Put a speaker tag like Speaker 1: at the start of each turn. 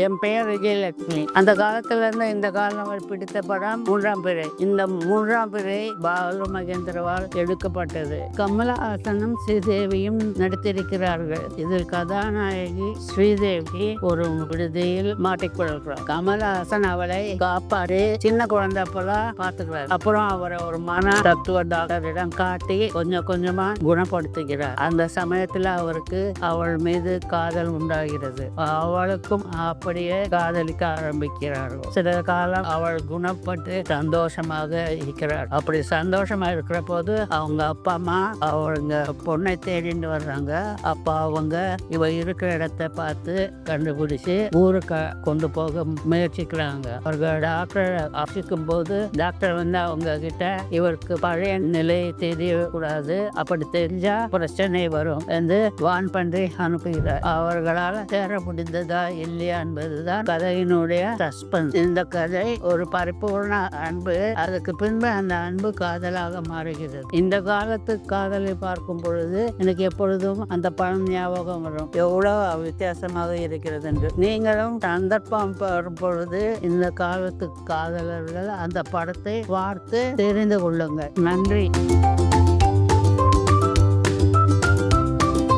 Speaker 1: என் பெயர் விஜயலட்சுமி. அந்த காலத்துல இருந்து இந்த காலம் பிடித்த படம் மூன்றாம் பிறை. இந்த மூன்றாம் பிறை பாலு மகேந்திரவால் எடுக்கப்பட்டது. கமலஹாசனும் ஸ்ரீதேவியும் நடித்திருக்கிறார்கள். இதில் கதாநாயகி ஸ்ரீதேவி ஒரு விடுதியில் மாட்டிக்கொள்கிறார். கமலஹாசன் அவளை காப்பாற்றி சின்ன குழந்தை போல பாத்துக்கிறார். அப்புறம் அவரை ஒரு மன தத்துவ டாக்டரிடம் காட்டி கொஞ்சம் கொஞ்சமா குணப்படுத்துகிறார். அந்த சமயத்துல அவருக்கு அவள் மீது காதல் உண்டாகிறது. அவளுக்கும் அப்படியே காதலிக்க ஆரம்பிக்கிறார்கள். சில காலம் அவள் குணப்பட்டு சந்தோஷமாக இருக்கிறார். அப்படி சந்தோஷமா இருக்கிற போது அவங்க அப்பா அம்மா அவங்க பொண்ணை தேடிட்டு வர்றாங்க. அப்ப அவங்க இவ இருக்கிற இடத்தை பார்த்து கண்டுபிடிச்சு ஊருக்கு கொண்டு போக முயற்சிக்கிறாங்க. அவர்கள் டாக்டர் ஆசிக்கும் போது டாக்டர் அவங்க கிட்ட இவருக்கு பழைய நிலையை தெரியக்கூடாது, அப்படி தெரிஞ்சா பிரச்சனை வரும் என்று வான் பண்ணி அனுப்புகிறார். அவர்களால் சேர முடிந்ததா இல்லையா என்பதுதான் கதையினுடைய சஸ்பென்ஸ். இந்த கதை ஒரு பரிபூர்ண அன்பு, அதுக்கு பின்பு அந்த அன்பு காதலாக மாறுகிறது. இந்த காலத்து காதலை பார்க்கும் பொழுது எனக்கு எப்பொழுதும் அந்த படம் ஞாபகம் வரும். எவ்வளவு வித்தியாசமாக இருக்கிறது என்று. நீங்களும் சந்தர்ப்பம் வரும் பொழுது இந்த காலத்து காதலர்கள் அந்த படத்தை பார்த்து தெரிந்து கொள்ளுங்கள். நன்றி.